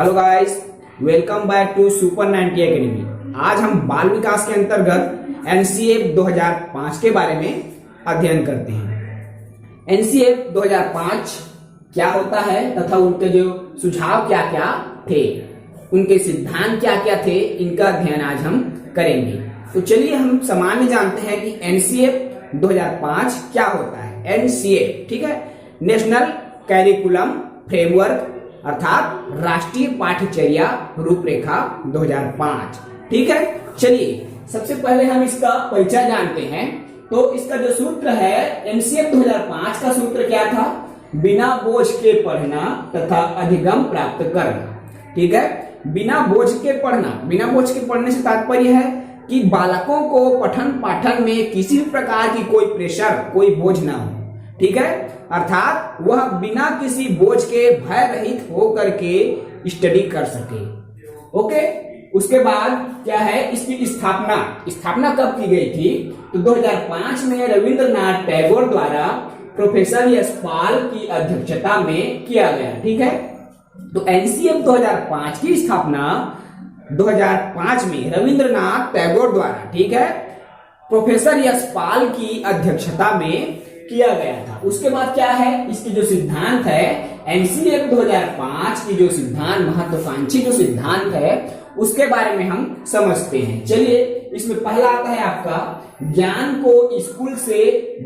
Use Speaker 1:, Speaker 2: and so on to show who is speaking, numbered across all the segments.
Speaker 1: Hello guys, welcome back to super 90 academy. आज हम बाल विकास के अंतर्गत एनसीएफ 2005 के बारे में अध्ययन करते हैं। एनसीएफ 2005 क्या होता है तथा उनके जो सुझाव क्या क्या थे, उनके सिद्धांत क्या क्या थे, इनका अध्ययन आज हम करेंगे। तो चलिए हम सामान्य जानते हैं कि एनसीएफ 2005 क्या होता है। एनसीएफ ठीक है, नेशनल कैरिकुलम फ्रेमवर्क अर्थात राष्ट्रीय पाठ्यचर्या रूपरेखा 2005। ठीक है, चलिए सबसे पहले हम इसका परिचय जानते हैं। तो इसका जो सूत्र है एनसीएफ 2005 का सूत्र क्या था? बिना बोझ के पढ़ना तथा अधिगम प्राप्त करना। ठीक है, बिना बोझ के पढ़ना। बिना बोझ के पढ़ने से तात्पर्य है कि बालकों को पठन पाठन में किसी भी प्रकार की कोई प्रेशर, कोई बोझ ना हो। ठीक है, अर्थात वह बिना किसी बोझ के भय रहित होकर के स्टडी कर सके। ओके, उसके बाद क्या है, इसकी स्थापना कब की गई थी? तो 2005 में रविंद्रनाथ टैगोर द्वारा प्रोफेसर यशपाल की अध्यक्षता में किया गया। ठीक है, तो एनसीएफ 2005 की स्थापना 2005 में रविंद्रनाथ टैगोर द्वारा, ठीक है, प्रोफेसर यशपाल की अध्यक्षता में किया गया था। उसके बाद क्या है, इसकी जो सिद्धांत है एनसीएफ 2005 की जो सिद्धांत, महत्वाकांक्षी जो सिद्धांत है, उसके बारे में हम समझते हैं। चलिए, इसमें पहला आता है आपका ज्ञान को स्कूल से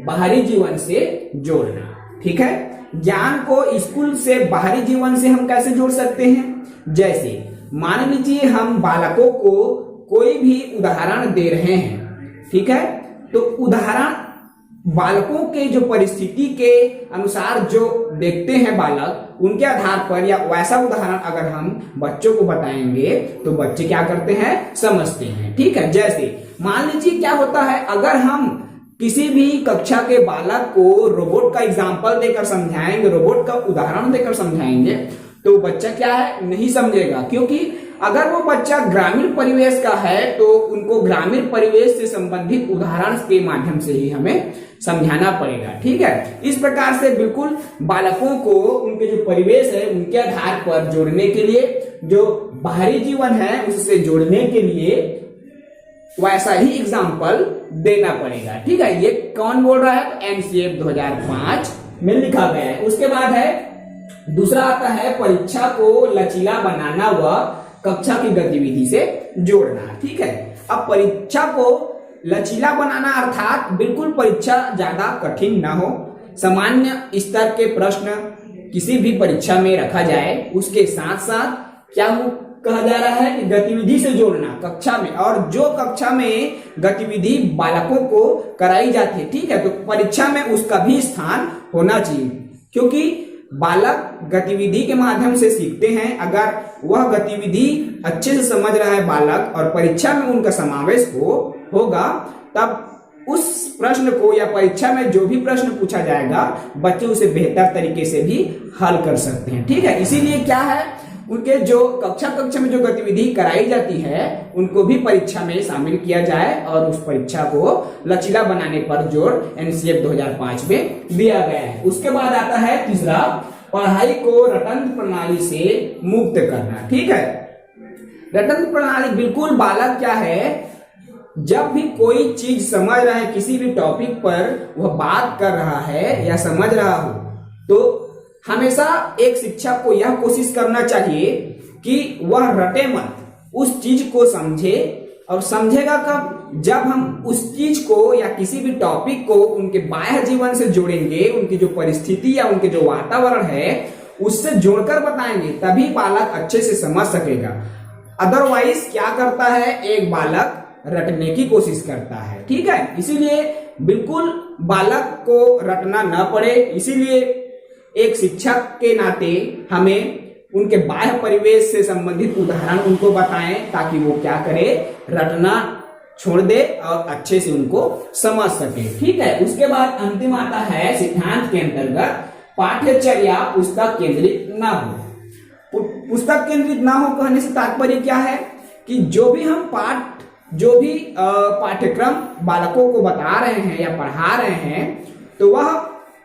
Speaker 1: बाहरी जीवन से जोड़ना। ठीक है, ज्ञान को स्कूल से बाहरी जीवन से हम कैसे जोड़ सकते हैं? जैसे मान लीजिए हम बालकों को कोई भी उदाहरण दे रहे हैं। ठीक है, तो उदाहरण बालकों के जो परिस्थिति के अनुसार जो देखते हैं बालक, उनके आधार पर या वैसा उदाहरण अगर हम बच्चों को बताएंगे तो बच्चे क्या करते हैं, समझते हैं। ठीक है, जैसे मान लीजिए क्या होता है, अगर हम किसी भी कक्षा के बालक को रोबोट का एग्जाम्पल देकर समझाएंगे, रोबोट का उदाहरण देकर समझाएंगे, तो बच्चा क्या है, नहीं समझेगा। क्योंकि अगर वो बच्चा ग्रामीण परिवेश का है तो उनको ग्रामीण परिवेश से संबंधित उदाहरण के माध्यम से ही हमें समझाना पड़ेगा। ठीक है, इस प्रकार से बिल्कुल बालकों को उनके जो परिवेश है उनके आधार पर जोड़ने के लिए, जो बाहरी जीवन है उससे जोड़ने के लिए वैसा ही एग्जाम्पल देना पड़ेगा। ठीक है, ये कौन बोल रहा है? तो एनसीएफ 2005 में लिखा गया है। उसके बाद है दूसरा आता है परीक्षा को लचीला बनाना व कक्षा की गतिविधि से जोड़ना। ठीक है, अब परीक्षा को लचीला बनाना अर्थात बिल्कुल परीक्षा ज्यादा कठिन ना हो, सामान्य स्तर के प्रश्न किसी भी परीक्षा में रखा जाए। उसके साथ साथ क्या कहा जा रहा है कि गतिविधि से जोड़ना कक्षा में, और जो कक्षा में गतिविधि बालकों को कराई जाती है, ठीक है, तो परीक्षा में उसका भी स्थान होना चाहिए। क्योंकि बालक गतिविधि के माध्यम से सीखते हैं। अगर वह गतिविधि अच्छे से समझ रहा है बालक और परीक्षा में उनका समावेश होगा, तब उस प्रश्न को या परीक्षा में जो भी प्रश्न पूछा जाएगा बच्चे उसे बेहतर तरीके से भी हल कर सकते हैं। ठीक है, इसीलिए क्या है, उनके जो कक्षा में जो गतिविधि कराई जाती है उनको भी परीक्षा में शामिल किया जाए और उस परीक्षा को लचीला बनाने पर जोर एनसीएफ 2005 में दिया गया है। उसके बाद आता है तीसरा, पढ़ाई को रटंत प्रणाली से मुक्त करना। ठीक है, रटंत प्रणाली बिल्कुल बालक क्या है, जब भी कोई चीज समझ रहा है, किसी भी टॉपिक पर वह बात कर रहा है या समझ रहा हो, तो हमेशा एक शिक्षक को यह कोशिश करना चाहिए कि वह रटे मत, उस चीज को समझे। और समझेगा कब? जब हम उस चीज को या किसी भी टॉपिक को उनके बाह्य जीवन से जोड़ेंगे, उनकी जो परिस्थिति या उनके जो वातावरण है उससे जोड़कर बताएंगे, तभी बालक अच्छे से समझ सकेगा। अदरवाइज क्या करता है, एक बालक रटने की कोशिश करता है। ठीक है, इसीलिए बिल्कुल बालक को रटना न पड़े। इसीलिए एक शिक्षक के नाते हमें उनके बाह्य परिवेश से संबंधित उदाहरण उनको बताएं, ताकि वो क्या करे, रटना छोड़ दे और अच्छे से उनको समझ सके। ठीक है, उसके बाद अंतिम आता है सिद्धांत के अंतर्गत पाठ्यचर्या पुस्तक केंद्रित ना हो। पुस्तक केंद्रित ना हो कहने से तात्पर्य क्या है कि जो भी हम पाठ्यक्रम बालकों को बता रहे हैं या पढ़ा रहे हैं, तो वह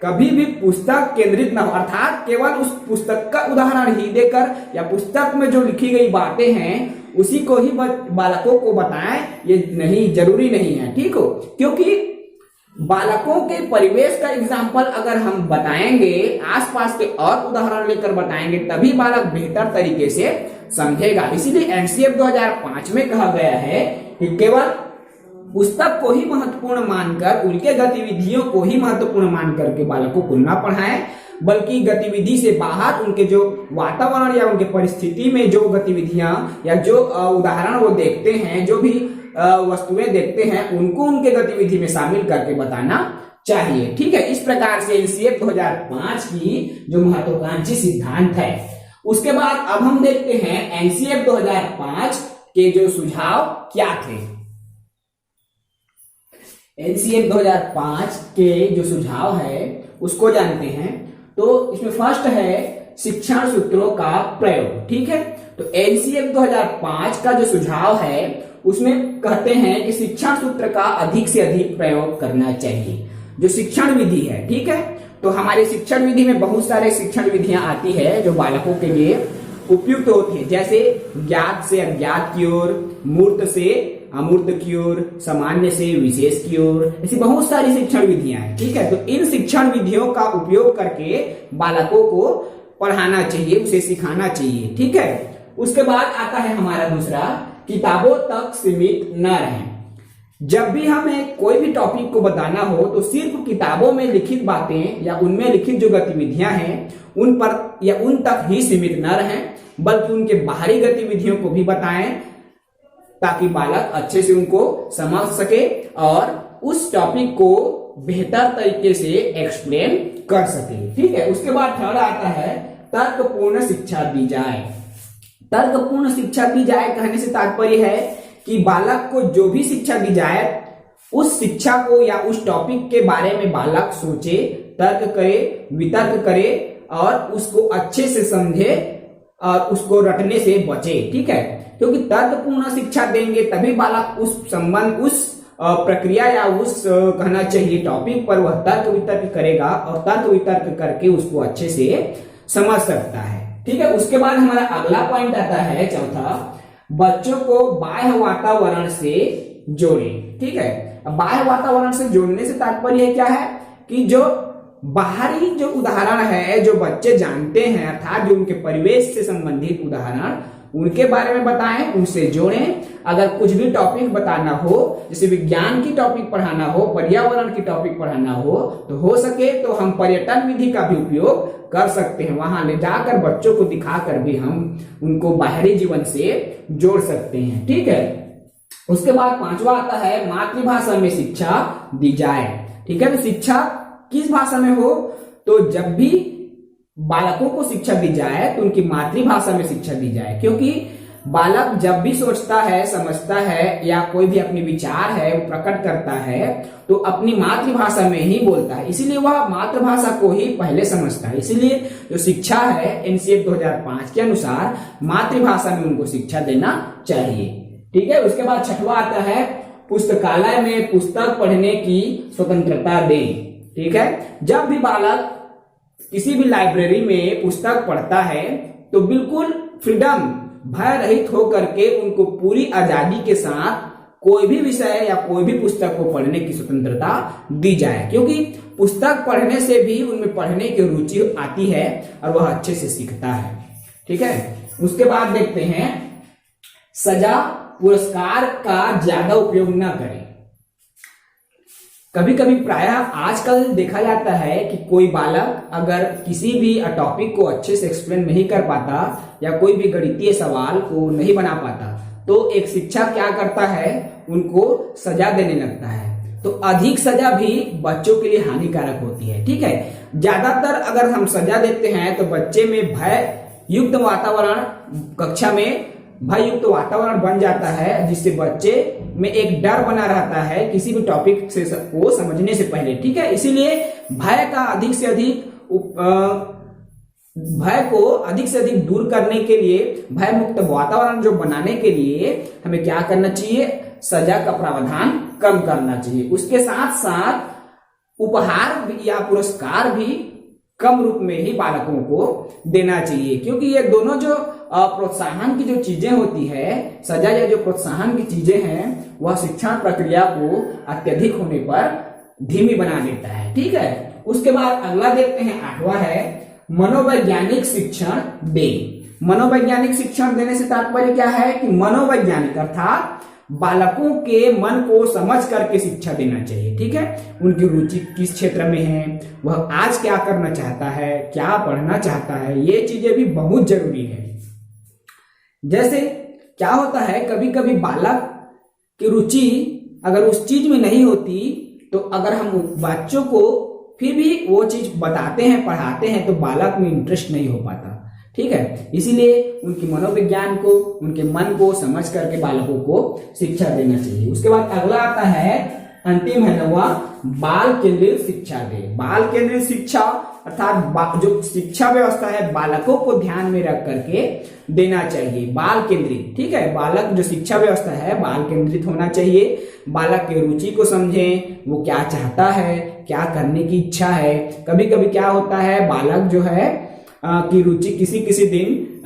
Speaker 1: कभी भी पुस्तक केंद्रित न हो, अर्थात केवल उस पुस्तक का उदाहरण ही देकर या पुस्तक में जो लिखी गई बातें हैं उसी को ही बालकों को बताएं, ये नहीं, जरूरी नहीं है, ठीक हो। क्योंकि बालकों के परिवेश का एग्जाम्पल अगर हम बताएंगे, आसपास के और उदाहरण लेकर बताएंगे, तभी बालक बेहतर तरीके से समझेगा। इसीलिए एनसीएफ 2005 में कहा गया है कि केवल पुस्तक को ही महत्वपूर्ण मानकर, उनके गतिविधियों को ही महत्वपूर्ण मानकर के बालकों को न पढ़ाएं, बल्कि गतिविधि से बाहर उनके जो वातावरण या उनके परिस्थिति में जो गतिविधियां या जो उदाहरण वो देखते हैं, जो भी वस्तुएं देखते हैं, उनको उनके गतिविधि में शामिल करके बताना चाहिए, ठीक है। इस प्रकार से एनसीएफ 2005 की जो महत्वाकांक्षी सिद्धांत है। उसके बाद अब हम देखते हैं एनसीएफ 2005 के जो सुझाव क्या थे। एनसीएफ 2005 के जो सुझाव है उसको जानते हैं। तो इसमें फर्स्ट है शिक्षण सूत्रों का प्रयोग, ठीक है। तो एनसीएफ 2005 का जो सुझाव है उसमें कहते हैं कि शिक्षण सूत्र का अधिक से अधिक प्रयोग करना चाहिए। जो शिक्षण विधि है, ठीक है, तो हमारे शिक्षण विधि में बहुत सारे शिक्षण विधियां आती है जो बालकों के लिए उपयुक्त होती है, जैसे ज्ञात से अज्ञात की ओर, मूर्त से अमूर्त की ओर, सामान्य से विशेष की ओर, ऐसी बहुत सारी शिक्षण विधियां हैं, ठीक है। तो इन शिक्षण विधियों का उपयोग करके बालकों को पढ़ाना चाहिए, उसे सिखाना चाहिए, ठीक है। उसके बाद आता है हमारा दूसरा, किताबों तक सीमित न रहें। जब भी हमें कोई भी टॉपिक को बताना हो तो सिर्फ किताबों में लिखित बातें या उनमें लिखित जो गतिविधियां हैं उन पर या उन तक ही सीमित न रहें, बल्कि उनके बाहरी गतिविधियों को भी बताएं, ताकि बालक अच्छे से उनको समझ सके और उस टॉपिक को बेहतर तरीके से एक्सप्लेन कर सके, ठीक है। उसके बाद थर्ड आता है तर्कपूर्ण शिक्षा दी जाए। तर्कपूर्ण शिक्षा दी जाए कहने से तात्पर्य है कि बालक को जो भी शिक्षा दी जाए उस शिक्षा को या उस टॉपिक के बारे में बालक सोचे, तर्क करे, वितर्क करे और उसको अच्छे से समझे और उसको रटने से बचे, ठीक है। क्योंकि तर्कपूर्ण शिक्षा देंगे तभी बालक उस संबंध, उस प्रक्रिया या उस कहना चाहिए टॉपिक पर वह तर्क वितर्क करेगा और तर्क वितर्क करके उसको अच्छे से समझ सकता है, ठीक है। उसके बाद हमारा अगला पॉइंट आता है चौथा, बच्चों को बाह्य वातावरण से जोड़े, ठीक है। बाह्य वातावरण से जोड़ने से तात्पर्य क्या है कि जो बाहरी जो उदाहरण है जो बच्चे जानते हैं, अर्थात जो उनके परिवेश से संबंधित उदाहरण, उनके बारे में बताएं, उनसे जोड़ें। अगर कुछ भी टॉपिक बताना हो, जैसे विज्ञान की टॉपिक पढ़ाना हो, पर्यावरण की टॉपिक पढ़ाना हो सके तो हम पर्यटन विधि का भी उपयोग कर सकते हैं। वहां ले जाकर बच्चों को दिखाकर भी हम उनको बाहरी जीवन से जोड़ सकते हैं, ठीक है। उसके बाद पांचवा आता है मातृभाषा में शिक्षा दी जाए, ठीक है। तो शिक्षा किस भाषा में हो, तो जब भी बालकों को शिक्षा दी जाए तो उनकी मातृभाषा में शिक्षा दी जाए, क्योंकि बालक जब भी सोचता है, समझता है या कोई भी अपनी विचार है वो प्रकट करता है तो अपनी मातृभाषा में ही बोलता है, इसीलिए वह मातृभाषा को ही पहले समझता है। इसीलिए जो शिक्षा है एनसीएफ 2005 के अनुसार मातृभाषा में उनको शिक्षा देना चाहिए, ठीक है। उसके बाद छठवा आता है पुस्तकालय में पुस्तक पढ़ने की स्वतंत्रता दें, ठीक है। जब भी बालक किसी भी लाइब्रेरी में पुस्तक पढ़ता है तो बिल्कुल फ्रीडम, भय रहित होकर के उनको पूरी आजादी के साथ कोई भी विषय या कोई भी पुस्तक को पढ़ने की स्वतंत्रता दी जाए, क्योंकि पुस्तक पढ़ने से भी उनमें पढ़ने की रुचि आती है और वह अच्छे से सीखता है, ठीक है। उसके बाद देखते हैं सजा पुरस्कार का ज्यादा उपयोग न करें। कभी कभी प्रायः आजकल देखा जाता है कि कोई बालक अगर किसी भी टॉपिक को अच्छे से एक्सप्लेन नहीं कर पाता या कोई भी गणितीय सवाल को नहीं बना पाता तो एक शिक्षक क्या करता है, उनको सजा देने लगता है। तो अधिक सजा भी बच्चों के लिए हानिकारक होती है, ठीक है। ज्यादातर अगर हम सजा देते हैं तो बच्चे में भय युक्त वातावरण, कक्षा में भय युक्त वातावरण बन जाता है, जिससे बच्चे में एक डर बना रहता है किसी भी टॉपिक से को समझने से पहले, ठीक है। इसीलिए भय का अधिक से अधिक भय को अधिक से अधिक दूर करने के लिए, भय मुक्त वातावरण जो बनाने के लिए हमें क्या करना चाहिए, सजा का प्रावधान कम करना चाहिए। उसके साथ साथ उपहार या पुरस्कार भी कम रूप में ही बालकों को देना चाहिए, क्योंकि ये दोनों जो प्रोत्साहन की जो चीजें होती है, सजा या जो प्रोत्साहन की चीजें हैं, वह शिक्षण प्रक्रिया को अत्यधिक होने पर धीमी बना देता है। ठीक है, उसके बाद अगला देखते हैं, 8वां है मनोवैज्ञानिक शिक्षण दे। मनोवैज्ञानिक शिक्षण देने से तात्पर्य क्या है कि मनोवैज्ञानिक अर्थात बालकों के मन को समझ करके शिक्षा देना चाहिए। ठीक है, उनकी रुचि किस क्षेत्र में है, वह आज क्या करना चाहता है, क्या पढ़ना चाहता है, ये चीजें भी बहुत जरूरी है। जैसे क्या होता है, कभी कभी बालक की रुचि अगर उस चीज में नहीं होती, तो अगर हम बच्चों को फिर भी वो चीज बताते हैं, पढ़ाते हैं, तो बालक में इंटरेस्ट नहीं हो पाता। ठीक है, इसीलिए उनकी मनोविज्ञान को, उनके मन को समझ करके बालकों को शिक्षा देना चाहिए। उसके बाद अगला आता है, अंतिम है 9वां, बाल केंद्रित शिक्षा दे। बाल केंद्रित शिक्षा अर्थात जो शिक्षा व्यवस्था है बालकों को ध्यान में रख करके देना चाहिए। बाल केंद्रित, ठीक है, बालक जो शिक्षा व्यवस्था है बाल केंद्रित होना चाहिए। बालक की रुचि को समझें, वो क्या चाहता है, क्या करने की इच्छा है। कभी कभी क्या होता है, बालक जो है की रुचि किसी किसी दिन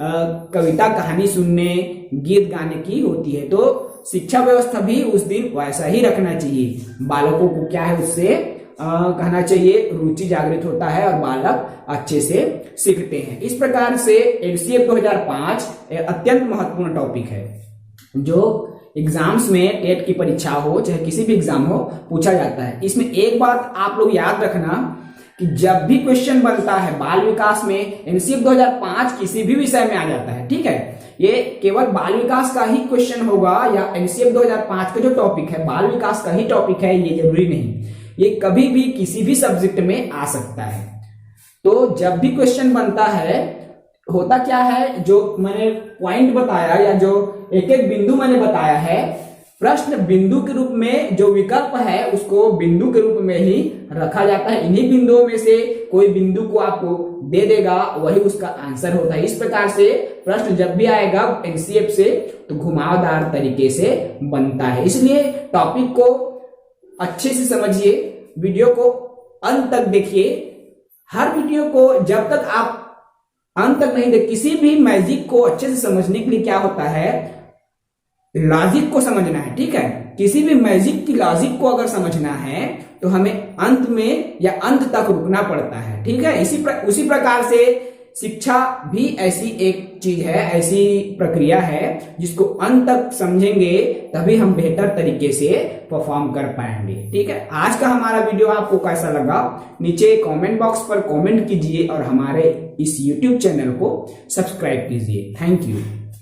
Speaker 1: कविता कहानी सुनने, गीत गाने की होती है, तो शिक्षा व्यवस्था भी उस दिन वैसा ही रखना चाहिए। बालकों को क्या है, उससे कहना चाहिए रुचि जागृत होता है और बालक अच्छे से सीखते हैं। इस प्रकार से एनसीएफ 2005 अत्यंत महत्वपूर्ण टॉपिक है, जो एग्जाम्स में टेट की परीक्षा हो चाहे किसी भी एग्जाम हो पूछा जाता है। इसमें एक बात आप लोग याद रखना कि जब भी क्वेश्चन बनता है बाल विकास में, एनसीएफ 2005 किसी भी विषय में आ जाता है। ठीक है, ये केवल बाल विकास का ही क्वेश्चन होगा या एनसीएफ 2005 का जो टॉपिक है बाल विकास का ही टॉपिक है, ये जरूरी नहीं। ये कभी भी किसी भी सब्जेक्ट में आ सकता है। तो जब भी क्वेश्चन बनता है, होता क्या है, जो मैंने पॉइंट बताया या जो एक एक बिंदु मैंने बताया है, प्रश्न बिंदु के रूप में जो विकल्प है उसको बिंदु के रूप में ही रखा जाता है। इन्हीं बिंदुओं में से कोई बिंदु को आपको दे देगा, वही उसका आंसर होता है। इस प्रकार से प्रश्न जब भी आएगा एनसीएफ से तो घुमावदार तरीके से बनता है। इसलिए टॉपिक को अच्छे से समझिए, वीडियो को अंत तक देखिए। हर वीडियो को जब तक आप अंत तक नहीं देख, किसी भी मैजिक को अच्छे से समझने के लिए क्या होता है, लॉजिक को समझना है। ठीक है, किसी भी मैजिक की लॉजिक को अगर समझना है तो हमें अंत में या अंत तक रुकना पड़ता है। ठीक है, उसी प्रकार से शिक्षा भी ऐसी एक चीज है, ऐसी प्रक्रिया है जिसको अंत तक समझेंगे तभी हम बेहतर तरीके से परफॉर्म कर पाएंगे। ठीक है, आज का हमारा वीडियो आपको कैसा लगा नीचे कमेंट बॉक्स पर कमेंट कीजिए और हमारे इस YouTube चैनल को सब्सक्राइब कीजिए। Thank you.